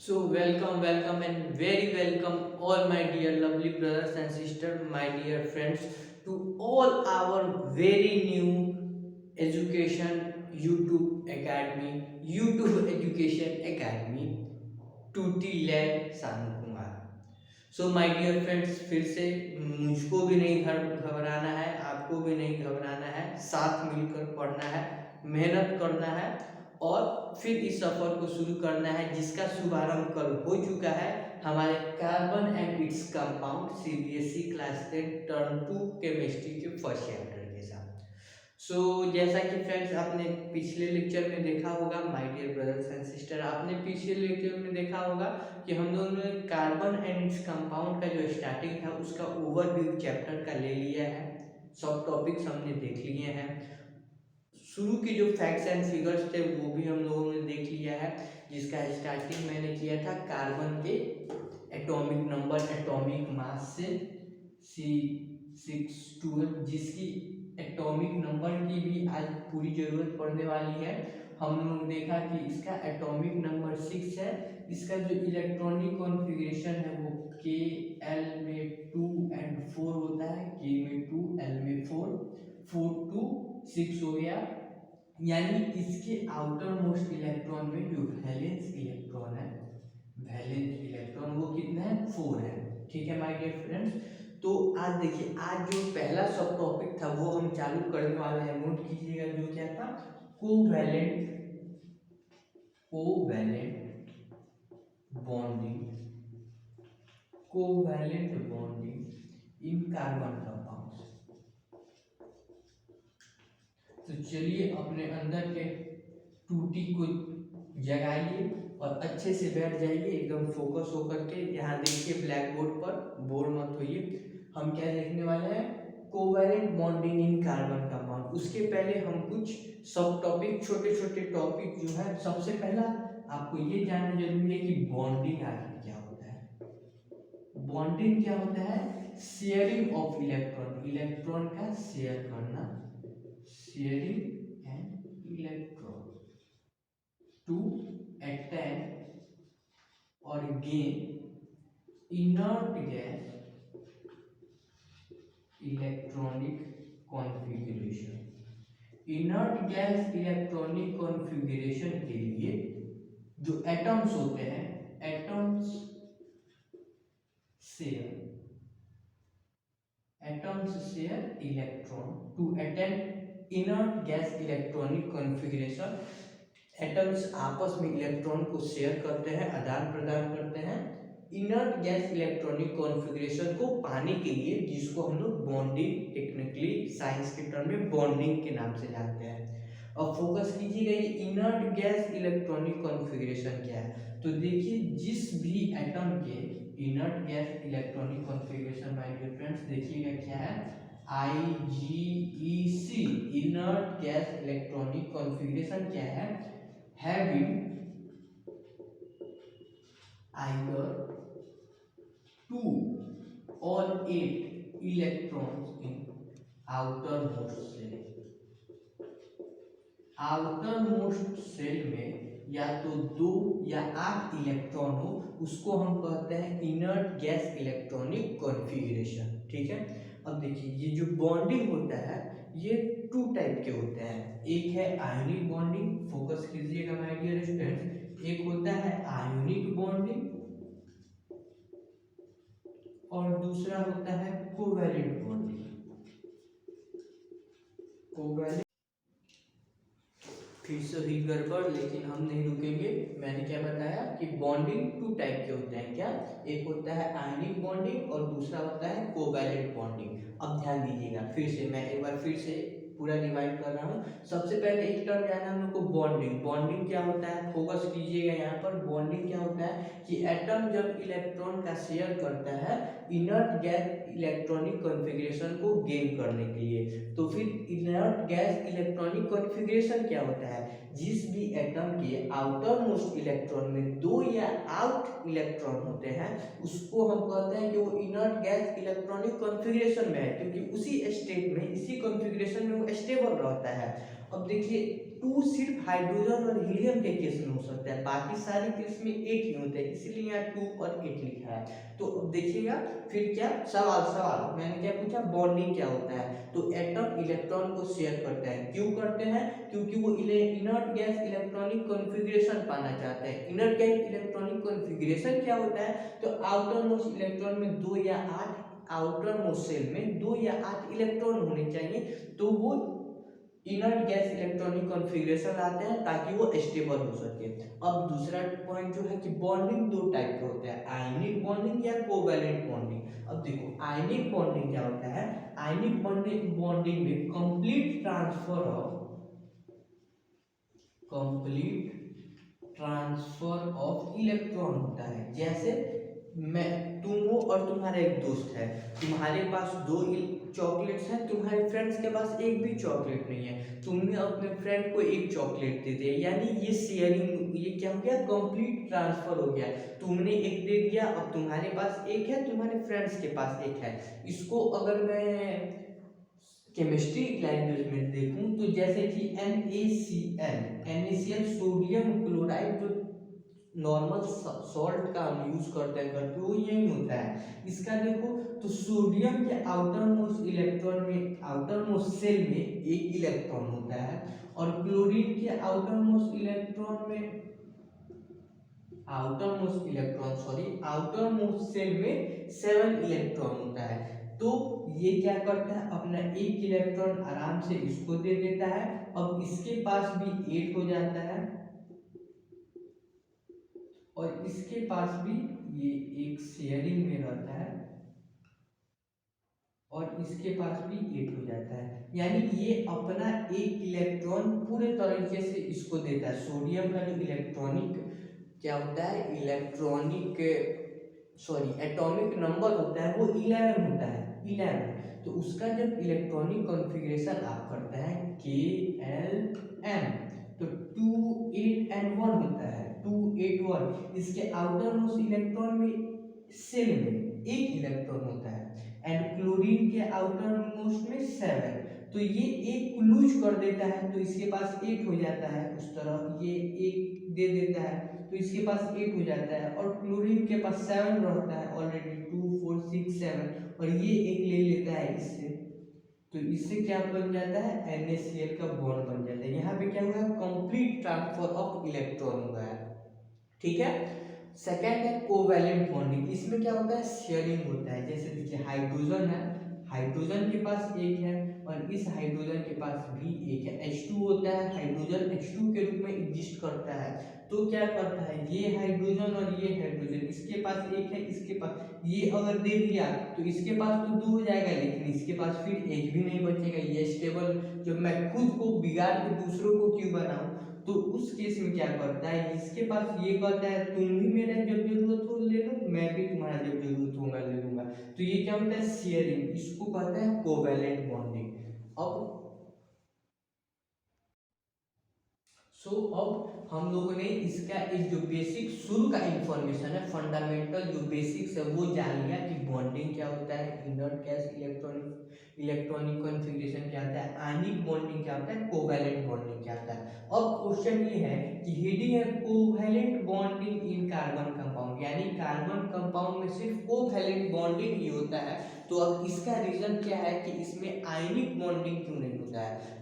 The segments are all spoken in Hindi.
So welcome and very welcome all my dear lovely brothers and sisters, my dear friends, to all our very new education YouTube Education Academy, Tutti led Sanu Kumar. So my dear friends, फिर से मुझको भी नहीं घबराना है, आपको भी नहीं घबराना है, साथ मिलकर पढ़ना है, मेहनत करना है और फिर इस सफ़र को शुरू करना है जिसका शुभारंभ कल हो चुका है हमारे carbon and its compound CBSE class 10 term 2 chemistry के फर्स्ट चैप्टर के साथ। जैसा कि फ्रेंड्स आपने पिछले लेक्चर में देखा होगा, my dear brothers and sister, आपने पिछले लेक्चर में देखा होगा कि हम लोगों ने कार्बन एंड इट्स कंपाउंड का जो स्टार्टिंग था उसका ओवरव्यू चैप्टर का ले लिया है। सब टॉपिक्स हमने देख लिए हैं। शुरू के जो फैक्ट्स एंड फिगर्स थे वो भी हम लोगों ने देख लिया है, जिसका स्टार्टिंग मैंने किया था कार्बन के एटॉमिक नंबर, एटॉमिक मास से C612, जिसकी एटॉमिक नंबर की भी आज पूरी ज़रूरत पड़ने वाली है। हम लोगों ने देखा कि इसका एटॉमिक नंबर 6 है। इसका जो इलेक्ट्रॉनिक कॉन्फ़िगरेशन है वो के एल में 2 एंड 4 होता है, के में 2 एल में 4, 4 2 6 हो गया। यानी इसके आउटर मोस्ट इलेक्ट्रॉन में जो वैलेंस इलेक्ट्रॉन है, वैलेंस इलेक्ट्रॉन वो कितना है, 4 है। ठीक है माय डियर फ्रेंड्स। तो आज देखिए, आज जो पहला सब टॉपिक था वो हम चालू करने वाले हैं। नोट कीजिएगा, जो क्या था, covalent covalent bonding, covalent bonding in carbon compounds. तो चलिए अपने अंदर के टूटी को जगाइए और अच्छे से बैठ जाइए, एकदम फोकस होकर के। यहाँ देखिए ब्लैक बोर्ड पर, बोर मत होइए। हम क्या देखने वाले हैं, covalent bonding in carbon compound. उसके पहले हम कुछ सब टॉपिक, छोटे छोटे टॉपिक जो है, सबसे पहला आपको ये जानना जरूरी है कि बॉन्डिंग आखिर क्या होता है। बॉन्डिंग क्या होता है, शेयरिंग ऑफ इलेक्ट्रॉन, इलेक्ट्रॉन का शेयर करना, sharing an electron to attack और gain inert gas electronic configuration. Inert gas electronic configuration के लिए जो एटम्स होते हैं, atoms share, atoms share electron to attend inert gas electronic configuration. Atoms आपस में इलेक्ट्रॉन को शेयर करते हैं, आदान प्रदान करते हैं इनर्ट गैस इलेक्ट्रॉनिक कॉन्फ़िगरेशन को पाने के लिए, जिसको हम लोग बॉन्डिंग, टेक्निकली साइंस के टर्म में बॉन्डिंग के नाम से जानते हैं। अब फोकस कीजिएगा ये इनर्ट गैस इलेक्ट्रॉनिक कॉन्फ़िगरेशन क्या है। तो देखिए, जिस भी एटम के inert gas electronic configuration, my dear friends, देखिएगा क्या है, IGEC, inert gas electronic configuration क्या है, having either 2 or 8 electrons in outermost cell। Outermost cell में या तो 2 या 8 इलेक्ट्रॉन हो, उसको हम कहते हैं इनर्ट गैस इलेक्ट्रॉनिक कॉन्फ़िगरेशन। ठीक है। अब देखिए, ये जो बॉन्डिंग होता है ये 2 टाइप के होते हैं। एक है आयनिक बॉन्डिंग, फोकस कीजिएगा माय डियर स्टूडेंट्स। एक होता है आयनिक बॉन्डिंग और दूसरा होता है कोवैलेंट बॉन्डिंग। कोवैलेंट, फिर से हुई गड़बड़, लेकिन हम नहीं रुकेंगे। मैंने क्या बताया कि बॉन्डिंग 2 टाइप के होते हैं। क्या, एक होता है आयनिक बॉन्डिंग और दूसरा होता है कोवैलेंट बॉन्डिंग। अब ध्यान दीजिएगा, फिर से मैं एक बार फिर से पूरा डिवाइड कर रहा हूँ। सबसे पहले एक टर्म जाना हम लोग को बॉन्डिंग। बॉन्डिंग क्या होता है, फोकस कीजिएगा यहाँ पर। बॉन्डिंग क्या होता है कि एटम जब इलेक्ट्रॉन का शेयर करता है इनर्ट गैस इलेक्ट्रॉनिक कॉन्फ़िगरेशन को गेन करने के लिए। तो फिर इनर्ट गैस इलेक्ट्रॉनिक कॉन्फ़िगरेशन क्या होता है, जिस भी एटम के आउटर मोस्ट इलेक्ट्रॉन में 2 या 8 इलेक्ट्रॉन होते हैं, उसको हम कहते हैं कि वो इनर्ट गैस इलेक्ट्रॉनिक कॉन्फ़िगरेशन में है, क्योंकि उसी स्टेट में, इसी कॉन्फ़िगरेशन में वो स्टेबल रहता है। अब देखिए, टू सिर्फ हाइड्रोजन और हीलियम के केस में हो सकता है, बाकी सारे केस में एक ही होता है, इसलिए यहाँ 2 और 8 लिखा है। तो अब देखिएगा फिर क्या सवाल सवाल मैंने क्या पूछा, बॉन्डिंग क्या होता है। तो एटम इलेक्ट्रॉन को शेयर करते हैं, क्यों करते हैं, क्योंकि वो इनर्ट गैस इलेक्ट्रॉनिक कॉन्फ़िगरेशन पाना चाहते हैं। इनर्ट गैस इलेक्ट्रॉनिक कॉन्फ़िगरेशन क्या होता है, तो आउटर मोस्ट इलेक्ट्रॉन में 2 या 8, आउटर मोस्ट शेल में 2 या 8 इलेक्ट्रॉन होने चाहिए, तो वो इनर्ट गैस इलेक्ट्रॉनिक कॉन्फ़िगरेशन लाते हैं ताकि वो स्टेबल हो सके। अब दूसरा पॉइंट जो है कि बॉन्डिंग दो टाइप के होते हैं, आयनिक बॉन्डिंग या कोवैलेंट बॉन्डिंग। अब देखो आयनिक बॉन्डिंग क्या होता है, आयनिक बॉन्डिंग में कंप्लीट ट्रांसफर ऑफ इलेक्ट्रॉन होता है। जैसे मैं तुम हो और तुम्हारा एक दोस्त है, तुम्हारे पास 2 चॉकलेट्स हैं, तुम्हारे फ्रेंड्स के पास एक भी चॉकलेट नहीं है, तुमने अपने फ्रेंड को एक चॉकलेट दे दिया, यानी ये शेयरिंग, ये क्या हो गया, कंप्लीट ट्रांसफर हो गया। तुमने एक दे दिया, अब तुम्हारे पास एक है, तुम्हारे फ्रेंड्स के पास एक है। इसको अगर मैं केमिस्ट्री लैंग्वेज में देखूं तो जैसे कि NaCl सोडियम क्लोराइड जो नॉर्मल सॉल्ट का हम यूज करते हैं घर पे, वो यही होता है। इसका देखो तो सोडियम के आउटर मोस्ट इलेक्ट्रॉन में, आउटर मोस्ट शेल में एक इलेक्ट्रॉन होता है, और क्लोरीन के आउटर मोस्ट इलेक्ट्रॉन में, आउटर मोस्ट शेल में 7 इलेक्ट्रॉन होता है। तो ये क्या करता है, अपना एक इलेक्ट्रॉन आराम से इसको दे देता है, अब इसके पास भी 8 हो जाता है, और इसके पास भी ये एक शेयरिंग में रहता है, और इसके पास भी 8 हो जाता है, यानी ये अपना एक इलेक्ट्रॉन पूरे तरीके से इसको देता है। सोडियम का जो इलेक्ट्रॉनिक क्या होता है, इलेक्ट्रॉनिक एटॉमिक नंबर होता है वो 11 होता है, 11। तो उसका जब इलेक्ट्रॉनिक कॉन्फ़िगरेशन आप करते हैं KLM, तो 2 8 and 1 होता है, 2 8 1। इसके आउटर मोस्ट इलेक्ट्रॉन में शेल में एक इलेक्ट्रॉन होता है, एंड क्लोरीन के आउटर मोस्ट में 7। तो ये एक लूज कर देता है, तो इसके पास 8 हो जाता है, उस तरह ये एक दे देता है तो इसके पास 8 हो जाता है, और क्लोरीन के पास 7 रहता है ऑलरेडी, 2 4 6 7, और ये एक ले लेता है इससे, तो इससे क्या बन जाता है, NaCl का बॉन्ड बन जाता है। यहाँ पे क्या हुआ, कंप्लीट ट्रांसफर ऑफ इलेक्ट्रॉन हुआ है, ठीक है। सेकेंड है कोवैलेंट बॉन्डिंग, इसमें क्या होता है, शेयरिंग होता है। जैसे देखिए हाइड्रोजन है, हाइड्रोजन के पास एक है, और इस हाइड्रोजन के पास भी एक है, H2 होता है, हाइड्रोजन H2 के रूप में एग्जिस्ट करता है। तो क्या करता है, ये हाइड्रोजन और ये हाइड्रोजन, इसके पास एक है, इसके पास, ये अगर दे दिया तो इसके पास तो 2 हो जाएगा, लेकिन इसके पास फिर एक भी नहीं बचेगा, ये स्टेबल। जब मैं खुद को बिगाड़ के दूसरों को क्यों बनाऊं, तो उस केस में क्या करता है, इसके पास ये कहता है तुम भी मेरा जब जरूरत हो ले लो, मैं भी तुम्हारा जब जरूरत हो मैं ले लूंगा। तो ये क्या होता है, शेयरिंग, इसको कहते हैं कोवैलेंट बॉन्डिंग। अब अब हम लोगों ने इसका एक जो बेसिक शुरू का इंफॉर्मेशन है, फंडामेंटल जो बेसिक्स है वो जान लिया कि बॉन्डिंग क्या होता है, इनर्ट गैस इलेक्ट्रॉनिक कॉन्फ़िगरेशन क्या होता है, आयनिक बॉन्डिंग क्या होता है, कोवैलेंट बॉन्डिंग क्या होता है। अब क्वेश्चन ये है कि हेडिंग है covalent bonding in carbon compound, यानी कार्बन कंपाउंड में सिर्फ कोवैलेंट बॉन्डिंग ही होता है। तो अब इसका रीजन क्या है कि इसमें आयनिक बॉन्डिंग क्यों नहीं होता है।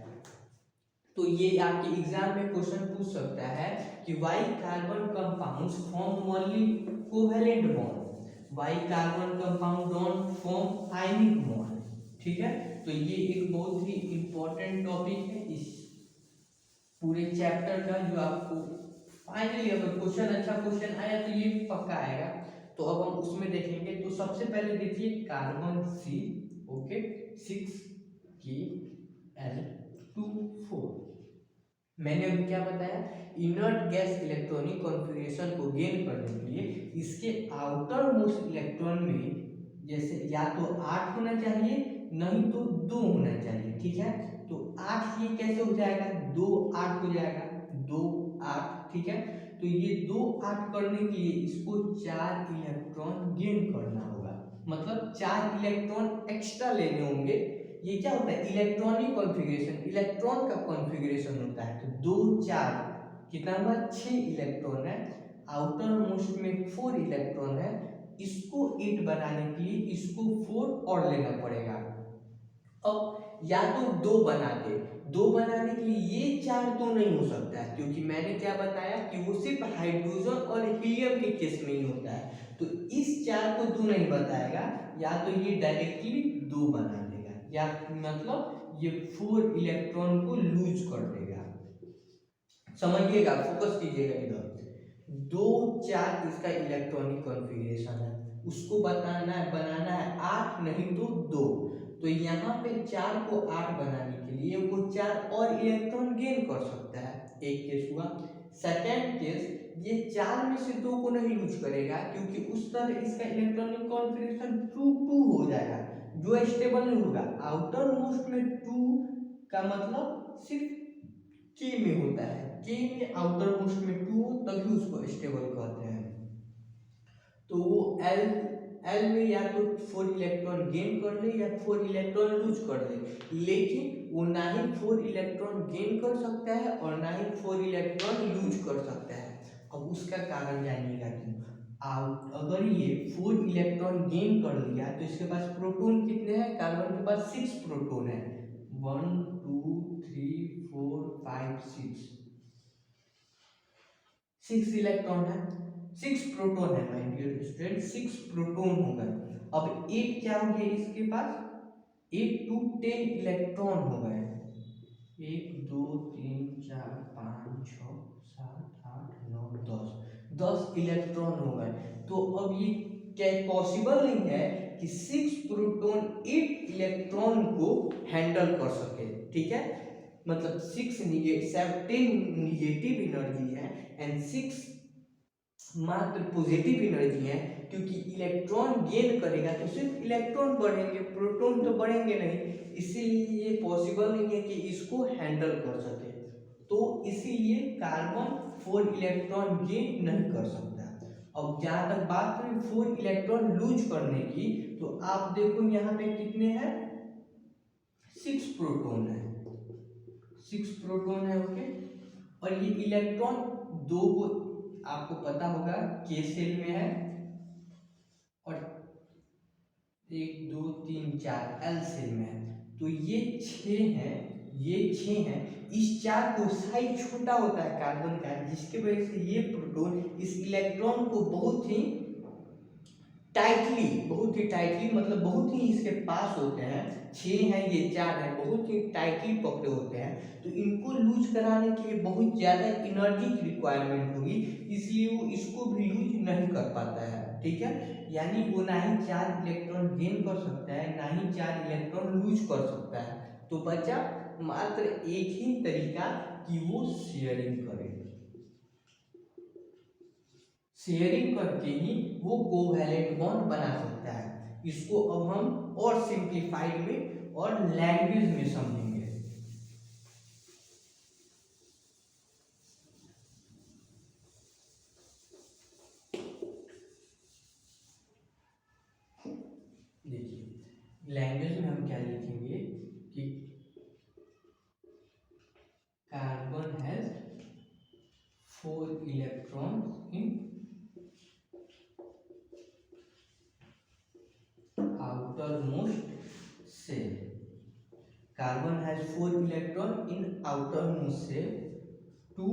तो ये आपके एग्जाम में क्वेश्चन पूछ सकता है कि why carbon compounds form only covalent bond, why carbon compound don't form ionic bond, ठीक है। तो ये एक बहुत ही इंपॉर्टेंट टॉपिक है इस पूरे चैप्टर का, जो आपको फाइनली अगर क्वेश्चन अच्छा क्वेश्चन आया तो ये पक्का आएगा। तो अब हम उसमें देखेंगे। तो सबसे पहले देखिए carbon C, okay, 6K L2 4। मैंने अभी क्या बताया, इनर्ट गैस इलेक्ट्रॉनिक कॉन्फ़िगरेशन को गेन करने के लिए इसके आउटर मोस्ट इलेक्ट्रॉन में जैसे या तो 8 होना चाहिए, नहीं तो 2 होना चाहिए, ठीक है। तो 8 ये कैसे हो जाएगा, 2 8 हो जाएगा, 2 8, ठीक है। तो ये 2 8 करने के लिए इसको 4 इलेक्ट्रॉन गेन करना होगा, मतलब 4 इलेक्ट्रॉन एक्स्ट्रा लेने होंगे ये क्या होता है, इलेक्ट्रॉनिक कॉन्फ़िगरेशन, इलेक्ट्रॉन का कॉन्फ़िगरेशन होता है। तो 2 4 कितना हुआ, 6 इलेक्ट्रॉन है, आउटर मोस्ट में 4 इलेक्ट्रॉन है। इसको 8 बनाने के लिए इसको 4 और लेना पड़ेगा। अब या तो दो बना दे, दो बनाने के लिए ये चार तो नहीं हो सकता है, क्योंकि मैंने क्या बताया कि वो सिर्फ हाइड्रोजन और हीलियम के केस में ही होता है। तो इस चार को दो नहीं बताएगा, या तो ये डायरेक्टली दो बना देगा, या मतलब ये 4 इलेक्ट्रॉन को लूज कर देगा। समझिएगा, फोकस कीजिएगा इधर। 2 4 इसका इलेक्ट्रॉनिक कॉन्फ़िगरेशन है, उसको बताना है, बनाना है 8 नहीं तो 2। तो यहाँ पे 4 को 8 बनाने के लिए वो 4 और इलेक्ट्रॉन गेन कर सकता है, एक केस हुआ। सेकेंड केस, ये 4 में से 2 को नहीं लूज करेगा, क्योंकि उस तरह इसका इलेक्ट्रॉनिक कॉन्फ़िगरेशन 2 2 हो जाएगा, जो स्टेबल नहीं होगा। आउटर मोस्ट में 2 का मतलब सिर्फ के में होता है, के में आउटर मोस्ट में 2 तभी उसको स्टेबल कहते हैं। तो वो एल एल में या तो 4 इलेक्ट्रॉन गेन कर ले या 4 इलेक्ट्रॉन लूज कर ले, लेकिन वो ना ही 4 इलेक्ट्रॉन गेन कर सकता है और ना ही 4 इलेक्ट्रॉन लूज कर सकता है। अब उसका कारण जानिएगा क्यों। अगर ये 4 इलेक्ट्रॉन गेन कर लिया तो इसके पास प्रोटॉन कितने हैं, कार्बन के पास 6 प्रोटॉन है, 1 2 3 4 5 6 6 इलेक्ट्रॉन है, 6 प्रोटॉन है माय डियर स्टूडेंट, 6 प्रोटॉन हो गए। अब 8 क्या हो गया इसके पास, 8 टू 10 इलेक्ट्रॉन हो गए, 1 2 3 4 5 6 7 8 9 10 10 इलेक्ट्रॉन हो गए। तो अब ये क्या पॉसिबल नहीं है कि 6 प्रोटॉन 8 इलेक्ट्रॉन को हैंडल कर सके, ठीक है। मतलब 6 नेगेटिव एनर्जी है एंड 6 मात्र पॉजिटिव एनर्जी है, क्योंकि इलेक्ट्रॉन गेन करेगा तो सिर्फ इलेक्ट्रॉन बढ़ेंगे, प्रोटॉन तो बढ़ेंगे नहीं, इसीलिए ये पॉसिबल नहीं है कि इसको हैंडल कर सके। तो इसीलिए कार्बन 4 इलेक्ट्रॉन गेन नहीं कर सकता। अब जहाँ तक बात करें 4 इलेक्ट्रॉन लूज करने की, तो आप देखो यहाँ पे कितने हैं, 6 प्रोटॉन है, 6 प्रोटॉन है, ओके। और ये इलेक्ट्रॉन दो को आपको पता होगा के सेल में है, और 1 2 3 4 एल सेल में है। तो ये 6 हैं, ये 6 हैं। इस 4 को साइज छोटा होता है कार्बन का, जिसके वजह से ये प्रोटॉन इस इलेक्ट्रॉन को बहुत ही टाइटली, बहुत ही टाइटली मतलब बहुत ही इसके पास होते हैं। 6 हैं, ये 4 हैं, बहुत ही टाइटली पकड़े होते हैं। तो इनको लूज कराने के लिए बहुत ज़्यादा एनर्जी की रिक्वायरमेंट होगी, इसलिए वो इसको भी लूज नहीं कर पाता है, ठीक है। यानी वो ना ही 4 इलेक्ट्रॉन गेन कर सकता है, ना ही 4 इलेक्ट्रॉन लूज कर सकता है। तो बचा मात्र एक ही तरीका कि वो शेयरिंग करे, शेयरिंग करके ही वो कोवैलेंट बॉन्ड बना सकता है। इसको अब हम और सिंप्लीफाइड में और लैंग्वेज में समझेंगे। देखिए लैंग्वेज में हम क्या लिखेंगे कि carbon has 4 electrons in outer most shell, carbon has 4 electron in outer most shell to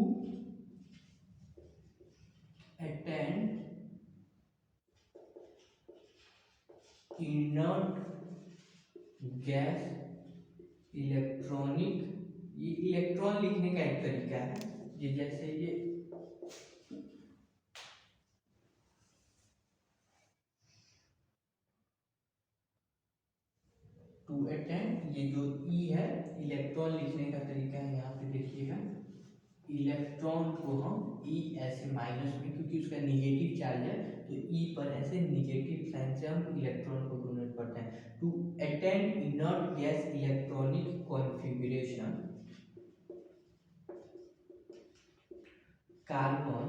attend inert gas electronic, ये इलेक्ट्रॉन लिखने का एक तरीका है, ये जैसे ये टू अटेंड, ये जो ई है इलेक्ट्रॉन लिखने का तरीका है, यहाँ पे देखिएगा इलेक्ट्रॉन को हम ई ऐसे माइनस में, क्योंकि उसका निगेटिव चार्ज है तो ई पर ऐसे निगेटिव साइन से हम इलेक्ट्रॉन को डोनेट करते हैं। To attend inert gas electronic configuration, carbon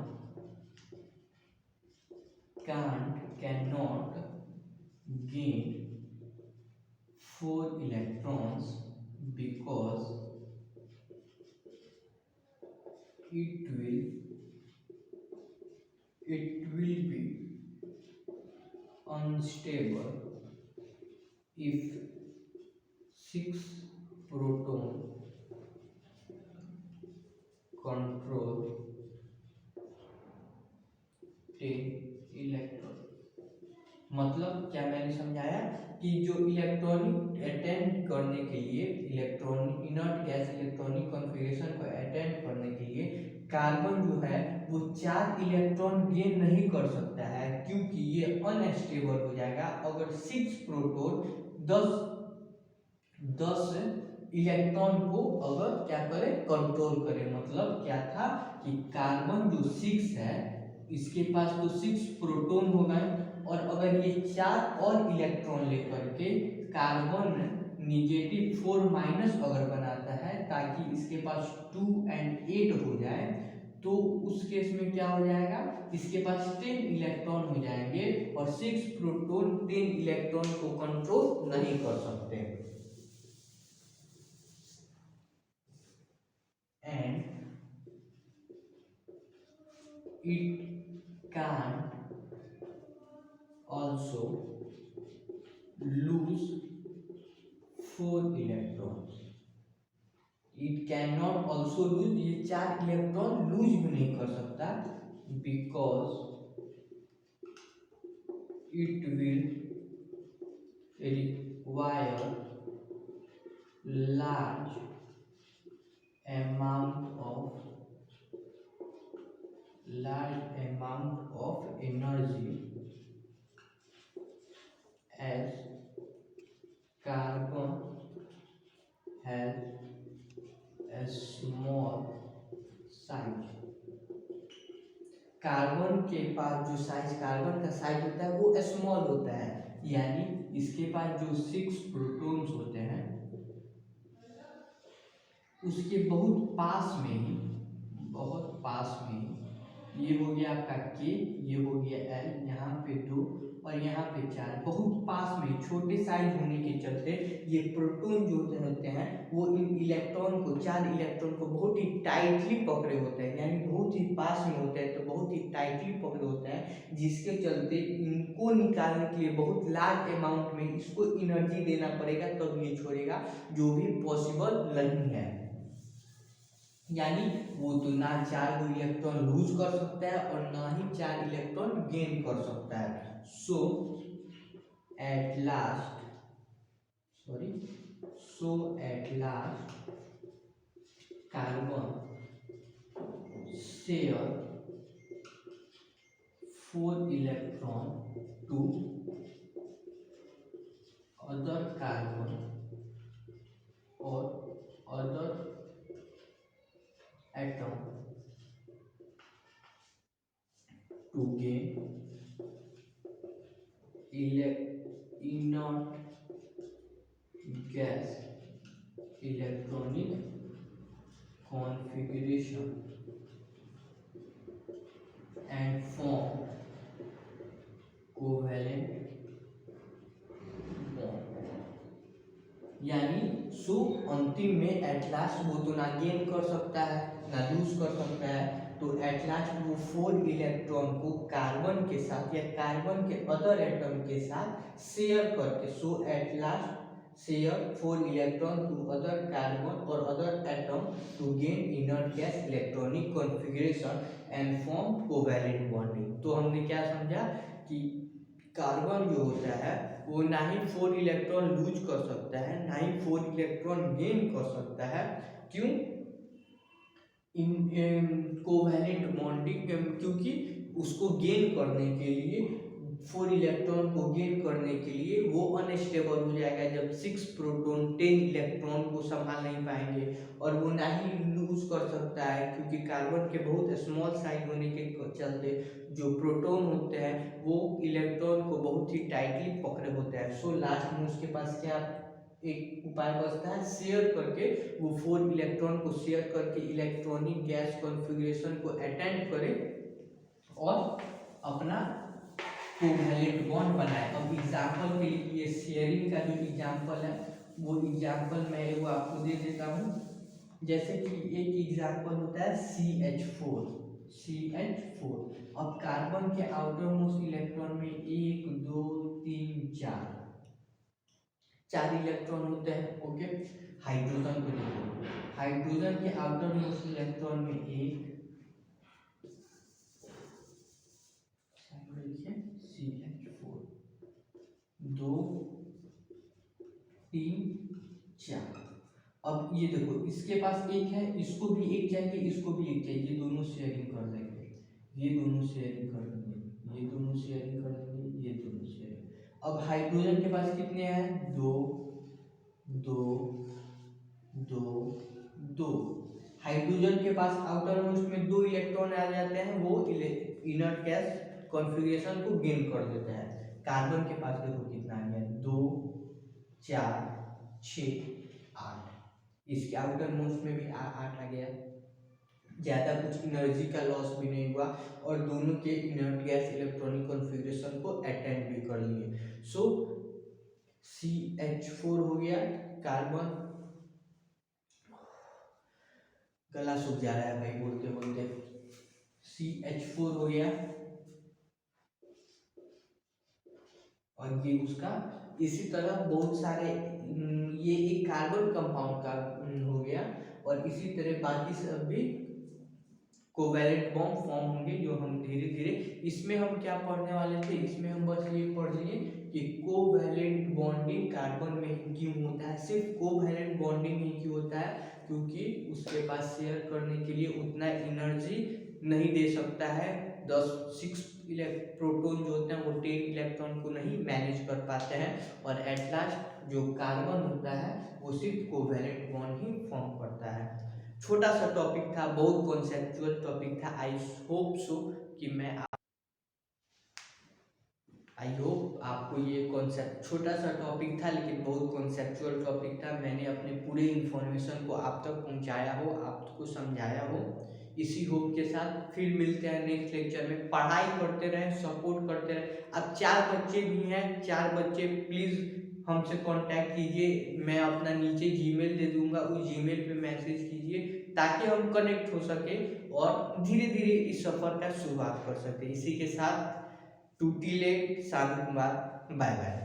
cannot gain 4 electrons because it will be unstable if 6 proton control 10 electron. मतलब क्या मैंने समझाया कि जो इलेक्ट्रॉनिक अटेंड करने के लिए electronic inert gas electronic configuration को अटेंड करने के लिए कार्बन जो है वो 4 इलेक्ट्रॉन गेन नहीं कर सकता है, क्योंकि ये अनस्टेबल हो जाएगा अगर 6 प्रोटॉन 10 इलेक्ट्रॉन को अगर क्या करे कंट्रोल करे। मतलब क्या था कि कार्बन जो 6 है इसके पास तो 6 प्रोटॉन हो गए, और अगर ये 4 और इलेक्ट्रॉन लेकर के कार्बन -4 अगर बनाता है ताकि इसके पास 2 और 8 हो जाए, तो उस केस में क्या हो जाएगा, इसके पास 10 इलेक्ट्रॉन हो जाएंगे और 6 प्रोटॉन 10 इलेक्ट्रॉन को कंट्रोल नहीं कर सकते। And it can also lose 4 electrons. It cannot also lose, ये 4 इलेक्ट्रॉन लूज भी नहीं कर सकता, because it will require large amount of energy as carbon has a small size। Carbon के पास जो साइज कार्बन का साइज होता है वो स्मॉल होता है, यानी इसके पास जो 6 प्रोटॉन्स होते हैं उसके बहुत पास में ही ये हो गया आपका K, ये हो गया L, यहाँ पे 2 और यहाँ पे 4, बहुत पास में छोटे साइज होने के चलते ये प्रोटॉन जो होते हैं वो इन इलेक्ट्रॉन को 4 इलेक्ट्रॉन को बहुत ही टाइटली पकड़े होते हैं, यानी बहुत ही पास में होते हैं तो बहुत ही टाइटली पकड़े होते हैं, जिसके चलते इनको निकालने के लिए बहुत लार्ज अमाउंट में इसको एनर्जी देना पड़ेगा तब ये छोड़ेगा, जो भी पॉसिबल नहीं है। यानी वो तो ना 4 इलेक्ट्रॉन लूज कर सकता है और ना ही 4 इलेक्ट्रॉन गेन कर सकता है। So at last carbon share 4 electron to other carbon और other atom to gain inert gas electronic configuration and form covalent bond। यानी सो अंतिम में एट लास्ट वो तो ना गेन कर सकता है ना लूज कर सकता है, तो एट लास्ट वो 4 इलेक्ट्रॉन को कार्बन के साथ या कार्बन के अदर एटम के साथ शेयर करके, so at last share 4 electron to other carbon और other atom to gain inert gas electronic configuration and form covalent bonding. तो हमने क्या समझा कि कार्बन जो होता है वो ना ही 4 इलेक्ट्रॉन लूज कर सकता है ना ही 4 इलेक्ट्रॉन गेन कर सकता है। क्यों? इन कोवैलेंट बॉन्डिंग, क्योंकि उसको गेन करने के लिए 4 इलेक्ट्रॉन को गेन करने के लिए वो अनस्टेबल हो जाएगा जब 6 प्रोटॉन 10 इलेक्ट्रॉन को संभाल नहीं पाएंगे, और वो ना ही लूज कर सकता है क्योंकि कार्बन के बहुत स्मॉल साइज होने के चलते जो प्रोटॉन होते हैं वो इलेक्ट्रॉन को बहुत ही टाइटली पकड़े होते हैं। सो लास्ट में उसके पास क्या एक उपाय बचता है, शेयर करके वो 4 इलेक्ट्रॉन को शेयर करके इलेक्ट्रॉनिक गैस कॉन्फ़िगरेशन को अटेंड करे और अपना कोवैलेंट बॉन्ड बनाए। अब एग्जाम्पल के लिए शेयरिंग का जो एग्जाम्पल है वो एग्जाम्पल मैं वो आपको दे देता हूँ। जैसे कि एक एग्जाम्पल होता है CH4। अब कार्बन के आउटर मोस्ट इलेक्ट्रॉन में 1 2 3 4 इलेक्ट्रॉन होते हैं। ओके, हाइड्रोजन को देखो, हाइड्रोजन के आउटर मोस्ट इलेक्ट्रॉन में एक, देखिए CH4, 2 3 4। अब ये देखो, इसके पास एक है, इसको भी एक चाहिए, इसको भी एक चाहिए, ये दोनों शेयरिंग कर लेंगे, ये दोनों शेयरिंग कर लेंगे, ये दोनों शेयरिंग कर लेंगे, ये दोनों शेयरिंग। अब हाइड्रोजन के पास कितने हैं? 2 2 2 2। हाइड्रोजन के पास आउटर मोस्ट में 2 इलेक्ट्रॉन आ जाते हैं, वो इनर्ट गैस कॉन्फ़िगरेशन को गेन कर देता है। कार्बन के पास देखो कितना आ गया, 2 4 6 8। इसके आउटर मोस्ट में भी 8 आ गया, ज़्यादा कुछ एनर्जी का लॉस भी नहीं हुआ, और दोनों के इनर्ट गैस इलेक्ट्रॉनिक कॉन्फ़िगरेशन को अटेंड भी कर लिए। सो CH4 हो गया, कार्बन, गला सूख जा रहा है भाई बोलते बोलते। CH4 हो गया, और ये उसका, इसी तरह बहुत सारे, ये एक कार्बन कंपाउंड का हो गया, और इसी तरह बाकी सब भी कोवैलेंट बॉन्ड फॉर्म होंगे, जो हम धीरे धीरे, इसमें हम क्या पढ़ने वाले थे, इसमें हम बस ये पढ़ लिए कि कोवैलेंट बॉन्डिंग कार्बन में ही क्यों होता है। सिर्फ कोवैलेंट बॉन्डिंग ही क्यों होता है, क्योंकि उसके पास शेयर करने के लिए उतना एनर्जी नहीं दे सकता है। 6 प्रोटॉन जो होते हैं वो 10 इलेक्ट्रॉन को नहीं मैनेज कर पाते हैं, और एट लास्ट जो कार्बन होता है वो सिर्फ कोवैलेंट बॉन्ड ही फॉर्म करता है। छोटा सा टॉपिक था, बहुत कॉन्सेप्चुअल टॉपिक था। आई होप सो कि आई होप आपको ये कॉन्सेप्ट, छोटा सा टॉपिक था लेकिन बहुत कॉन्सेप्चुअल टॉपिक था, मैंने अपने पूरे इन्फॉर्मेशन को आप तक पहुंचाया हो, आपको समझाया हो। इसी होप के साथ फिर मिलते हैं नेक्स्ट लेक्चर में। पढ़ाई करते रहें, सपोर्ट करते रहें। अब 4 बच्चे भी हैं, 4 बच्चे प्लीज़ हमसे कांटेक्ट कीजिए, मैं अपना नीचे जीमेल दे दूंगा, उस जीमेल पे मैसेज कीजिए ताकि हम कनेक्ट हो सके और धीरे धीरे इस सफ़र का शुरुआत कर सके। इसी के साथ टूटी ले, सानू कुमार, बाय बाय।